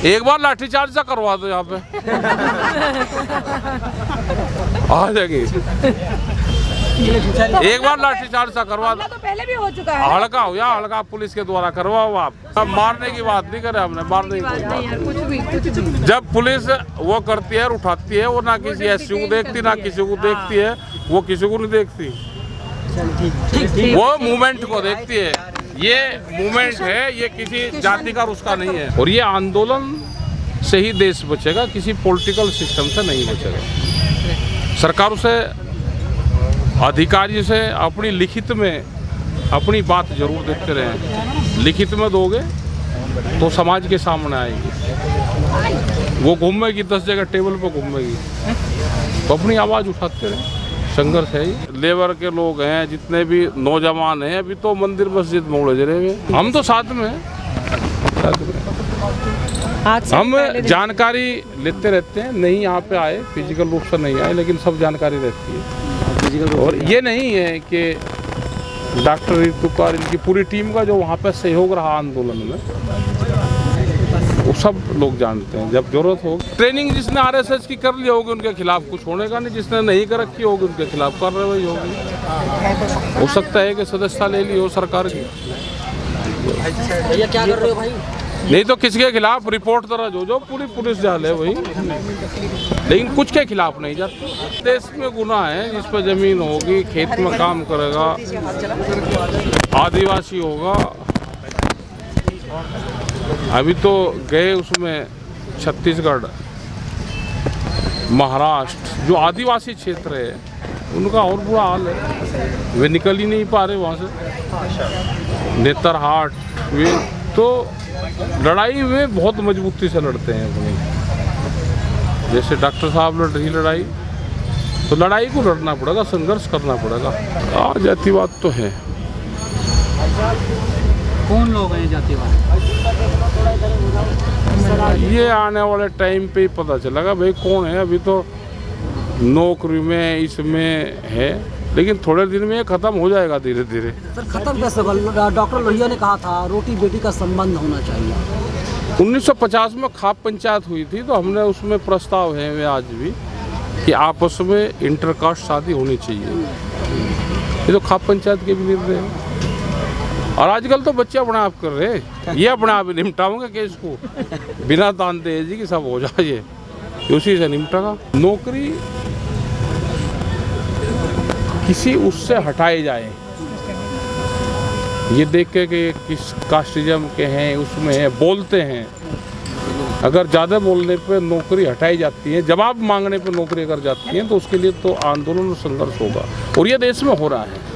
एक बार लाठीचार्ज सा करवा दो यहाँ पे आ जाएंगे। एक बार लाठीचार्ज सा करवा दो। तो पहले भी हो चुका है। हल्का हो या हल्का पुलिस के द्वारा करवाओ आप। अब मारने की बात नहीं करे हमने, मारने की बात नहीं। कुछ भी जब पुलिस वो करती है उठाती है, वो ना किसी एसयू को देखती ना किसी को देखती है, वो किसी को नहीं देखती, वो मूवमेंट को देखती है। ये मूवमेंट है, ये किसी जाति का उसका नहीं है। और ये आंदोलन से ही देश बचेगा, किसी पॉलिटिकल सिस्टम से नहीं बचेगा। सरकारों से, अधिकारियों से अपनी लिखित में अपनी बात जरूर देते रहें। लिखित में दोगे तो समाज के सामने आएगी, वो घूमेगी 10 जगह टेबल पर घूमेगी, तो अपनी आवाज़ उठाते रहें। संघर्ष है ये। लेबर के लोग हैं, जितने भी नौजवान हैं, अभी तो मंदिर मस्जिद में उलझ रहे हैं। हम तो साथ में हम जानकारी लेते रहते हैं। नहीं यहाँ पे आए, फिजिकल रूप से नहीं आए, लेकिन सब जानकारी रहती है। और ये नहीं है कि डॉक्टर ऋतु और इनकी पूरी टीम का जो वहाँ पे सहयोग रहा आंदोलन में, वो सब लोग जानते हैं। जब जरूरत होगी, ट्रेनिंग जिसने आरएसएस की कर ली होगी उनके खिलाफ कुछ होने का नहीं, जिसने नहीं कर रखी होगी उनके खिलाफ कार्रवाई होगी। हो सकता है कि सदस्यता ले ली हो सरकार की। भैया क्या कर रहे हो भाई? नहीं तो किसी के खिलाफ रिपोर्ट दर्ज हो जो पूरी पुलिस जाले वही, लेकिन कुछ के खिलाफ नहीं जाते। देश में गुनाह है, जिस पर जमीन होगी, खेत में काम करेगा, आदिवासी होगा। अभी तो गए उसमें छत्तीसगढ़, महाराष्ट्र, जो आदिवासी क्षेत्र है उनका और बुरा हाल है। वे निकल ही नहीं पा रहे वहाँ से। नेतरहाट, वे तो लड़ाई में बहुत मजबूती से लड़ते हैं अपनी। जैसे डॉक्टर साहब लड़ रही लड़ाई, तो लड़ाई को लड़ना पड़ेगा, संघर्ष करना पड़ेगा। जातिवाद तो है। कौन लोग हैं जातिवाद? ये आने वाले टाइम पे ही पता चलेगा भाई कौन है। अभी तो नौकरी में इसमें है, लेकिन थोड़े दिन में ये खत्म हो जाएगा धीरे धीरे। सर खत्म कैसे होगा? डॉक्टर लोहिया ने कहा था रोटी बेटी का संबंध होना चाहिए। 1950 में खाप पंचायत हुई थी, तो हमने उसमें प्रस्ताव है वे आज भी कि आपस में इंटरकास्ट शादी होनी चाहिए। ये तो खाप पंचायत के भी निर्णय हैं। और आजकल तो बच्चे अपने आप कर रहे हैं, ये अपने आप निपटाओगे केस को बिना तान तेजी कि सब हो जाए, ये उसी से निपटेगा। नौकरी किसी उससे हटाए जाए, ये देख के कि किस कास्टिज्म के हैं, उसमें है, बोलते हैं। अगर ज़्यादा बोलने पे नौकरी हटाई जाती है, जवाब मांगने पे नौकरी अगर जाती है, तो उसके लिए तो आंदोलन और संघर्ष होगा। और ये देश में हो रहा है।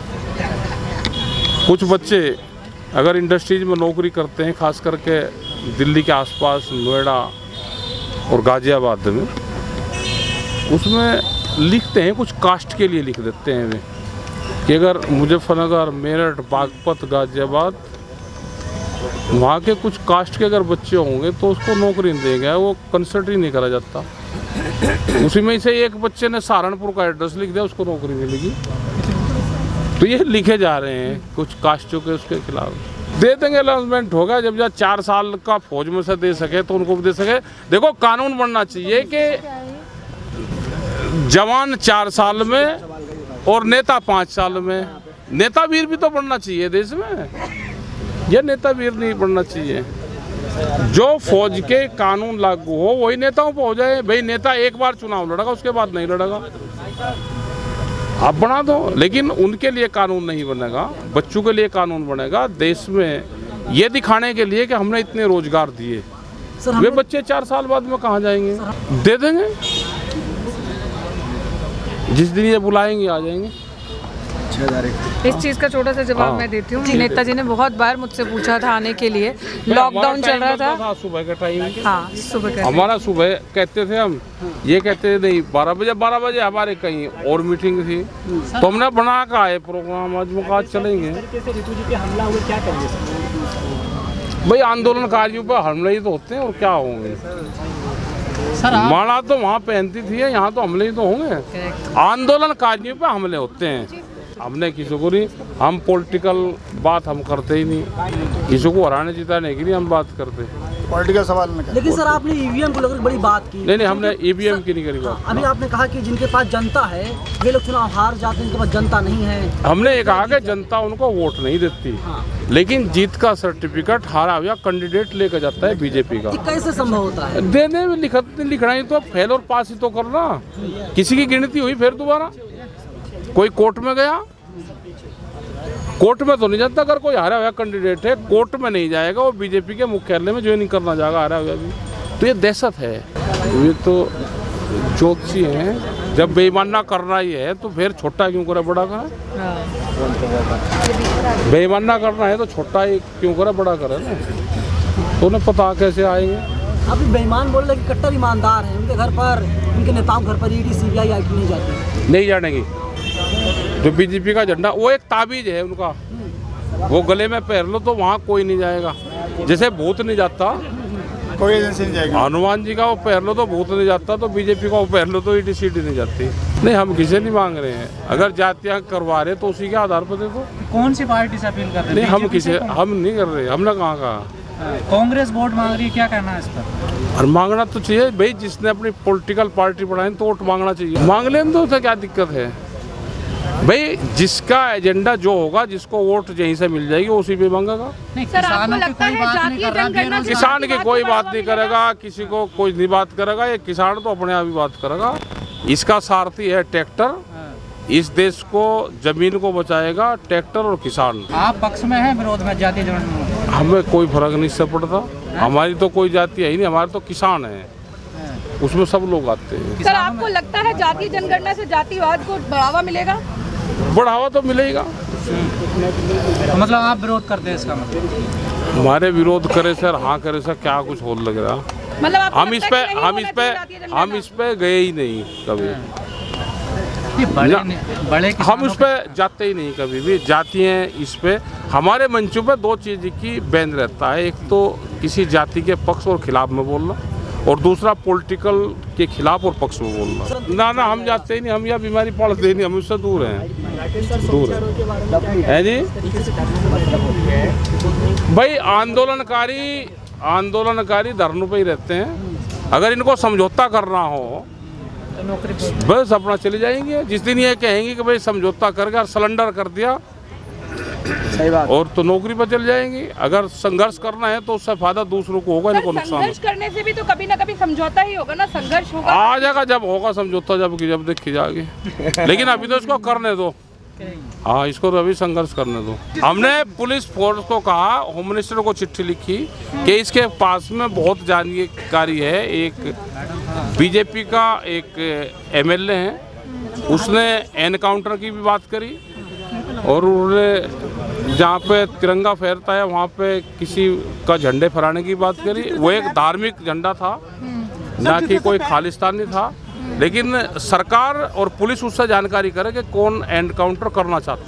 कुछ बच्चे अगर इंडस्ट्रीज में नौकरी करते हैं, खास करके दिल्ली के आसपास, नोएडा और गाजियाबाद में, उसमें लिखते हैं, कुछ कास्ट के लिए लिख देते हैं वे कि अगर मुजफ्फरनगर, मेरठ, बागपत, गाजियाबाद, वहाँ के कुछ कास्ट के अगर बच्चे होंगे तो उसको नौकरी नहीं देंगे, वो कंसिडर ही नहीं करा जाता। उसी में से एक बच्चे ने सहारनपुर का एड्रेस लिख दिया, उसको नौकरी मिलेगी। तो ये लिखे जा रहे हैं कुछ कास्टों के, उसके खिलाफ दे देंगे। अनाउंसमेंट होगा जब 4 साल का फौज में से दे सके तो उनको भी दे सके। देखो, कानून बनना चाहिए कि जवान 4 साल में और नेता 5 साल में। नेता वीर भी तो बनना चाहिए देश में, यह नेता वीर नहीं बनना चाहिए। जो फौज के कानून लागू हो वही नेताओं पर हो जाए। भाई नेता एक बार चुनाव लड़ेगा, उसके बाद नहीं लड़ेगा, आप बना दो, लेकिन उनके लिए कानून नहीं बनेगा, बच्चों के लिए कानून बनेगा देश में, ये दिखाने के लिए कि हमने इतने रोजगार दिए। वे बच्चे 4 साल बाद में कहाँ जाएंगे? दे देंगे, जिस दिन ये बुलाएंगे आ जाएंगे। इस चीज़ का छोटा सा जवाब मैं देती हूँ। नेताजी ने बहुत बार मुझसे पूछा था आने के लिए, लॉकडाउन चल रहा था, सुबह का टाइम। हाँ सुबह का, हमारा सुबह कहते थे हम, ये कहते थे नहीं 12 बजे हमारे कहीं और मीटिंग थी, तो हमने बना का आए प्रोग्राम, आज मुकाज चलेंगे। भाई आंदोलनकारियों पर हमले ही तो होते हैं, और क्या होंगे? माला तो वहाँ पहनती थी, यहाँ तो हमले ही तो होंगे। आंदोलनकारियों पर हमले होते हैं, हमने किसी को नहीं, हम पॉलिटिकल बात हम करते ही नहीं, किसी को हराने जिताने की नहीं हम बात करते। पॉलिटिकल सवाल में क्या? लेकिन सर आपने ईवीएम को लेकर बड़ी बात की। नहीं हमने ईवीएम की नहीं करी बात। अभी आपने कहा कि जिनके पास जनता है वे लोग चुनाव हार जाते हैं, जिनके पास जनता नहीं है। हमने ये कहा कि जनता उनको वोट नहीं देती, हाँ। लेकिन जीत का सर्टिफिकेट हारा हुआ कैंडिडेट लेकर जाता है बीजेपी का। ये कैसे संभव होता है? देने में लिखना ही तो, फेल और पास ही तो करना। किसी की गिनती हुई फिर दोबारा कोई कोर्ट में गया, कोर्ट में तो नहीं जाता। अगर कोई हारा हुआ कैंडिडेट है कोर्ट में नहीं जाएगा, वो बीजेपी के मुख्यालय में ज्वाइनिंग करना जाएगा हारा हुआ भी। तो ये दहशत है, ये तो ज्योतिषी हैं। जब बेईमाना करना ही है तो फिर छोटा क्यों करे बड़ा करे? बेईमाना करना है तो छोटा ही क्यों करे बड़ा करे ना? तो उन्हें पता कैसे आएंगे। अभी बेईमान बोल रहे कि कट्टर ईमानदार हैं, उनके घर पर, उनके नेताओं के घर पर ईडी सीबीआई आईटी नहीं जाती। नहीं जानेगी। जो बीजेपी का झंडा वो एक ताबीज है उनका, वो गले में पहन लो तो वहाँ कोई नहीं जाएगा। जैसे भूत नहीं जाता, कोई एजेंसी नहीं जाएगी। हनुमान जी का वो पहन लो तो भूत नहीं जाता, तो बीजेपी का वो पहन लो तो ईडी सीडी नहीं जाती। नहीं हम किसी नहीं मांग रहे हैं, अगर जातियाँ करवा रहे तो उसी के आधार पर दे दो। कौन सी पार्टी से अपील कर रहे हैं? नहीं हम किसी, हम नहीं कर रहे, हमने कहाँ कहा। कांग्रेस वोट मांग रही है, क्या कहना है इस पर? और मांगना तो चाहिए भाई, जिसने अपनी पॉलिटिकल पार्टी बनाई तो वोट मांगना चाहिए। मांग लें तो उसे क्या दिक्कत है भाई? जिसका एजेंडा जो होगा, जिसको वोट यहीं से मिल जाएगी उसी पे मांगेगा। नहीं, किसानों की कोई बात नहीं कर रहा। किसान की कोई बात नहीं करेगा, किसी को कोई नहीं बात करेगा। ये किसान तो अपने आप ही बात करेगा। इसका सारथी है ट्रैक्टर, इस देश को जमीन को बचाएगा ट्रैक्टर और किसान। आप पक्ष में हैं विरोध में जातीय जनगणना? हमें कोई फर्क नहीं से पड़ता, हमारी तो कोई जाति है ही नहीं, हमारे तो किसान है, उसमें सब लोग आते हैं। सर आपको लगता है जातीय जनगणना से जातिवाद को बढ़ावा मिलेगा? बढ़ावा तो मिलेगा। तो मतलब आप विरोध करते हैं इसका मतलब? हमारे विरोध करे सर, हाँ करे सर, क्या कुछ हो लग रहा। मतलब आपको हम इस लगता पे है कि नहीं हम होना इस पे चाहिए जातीय जनगणना? हम इस पे गए ही नहीं कभी। ये बड़े हम उस पे जाते ही नहीं कभी भी। जाति हैं इस पे, हमारे मंचों पे दो चीज़ की बैन रहता है, एक तो किसी जाति के पक्ष और खिलाफ में बोलना, और दूसरा पॉलिटिकल के खिलाफ और पक्ष में बोलना। ना हम जाते ही नहीं, हम यह बीमारी पड़ते ही नहीं, हम उससे दूर हैं, दूर है जी। भाई आंदोलनकारी धरनों पे ही रहते हैं। अगर इनको समझौता करना हो बस अपना चले जाएंगे। जिस दिन ये कहेंगे कि भाई समझौता करके सरेंडर कर दिया, सही बात। और तो नौकरी पर चल जाएंगे। अगर संघर्ष करना है तो उससे फायदा दूसरों को होगा, इनको नुकसान। संघर्ष करने से भी तो कभी ना कभी समझौता ही होगा ना, संघर्ष होगा। आ जाएगा जब होगा समझौता, जब देखी जाएगी। लेकिन अभी तो इसको करने दो, हाँ इसको तो अभी संघर्ष करने दो। हमने पुलिस फोर्स को कहा, होम मिनिस्टर को चिट्ठी लिखी कि इसके पास में बहुत जानकारी है। एक बीजेपी का एक एमएलए है, उसने एनकाउंटर की भी बात करी, और उन्होंने जहाँ पे तिरंगा फहरता है वहाँ पे किसी का झंडे फहराने की बात करी। वो एक धार्मिक झंडा था, ना कि कोई खालिस्तानी था। लेकिन सरकार और पुलिस उससे जानकारी करे कि कौन एनकाउंटर करना चाहता है।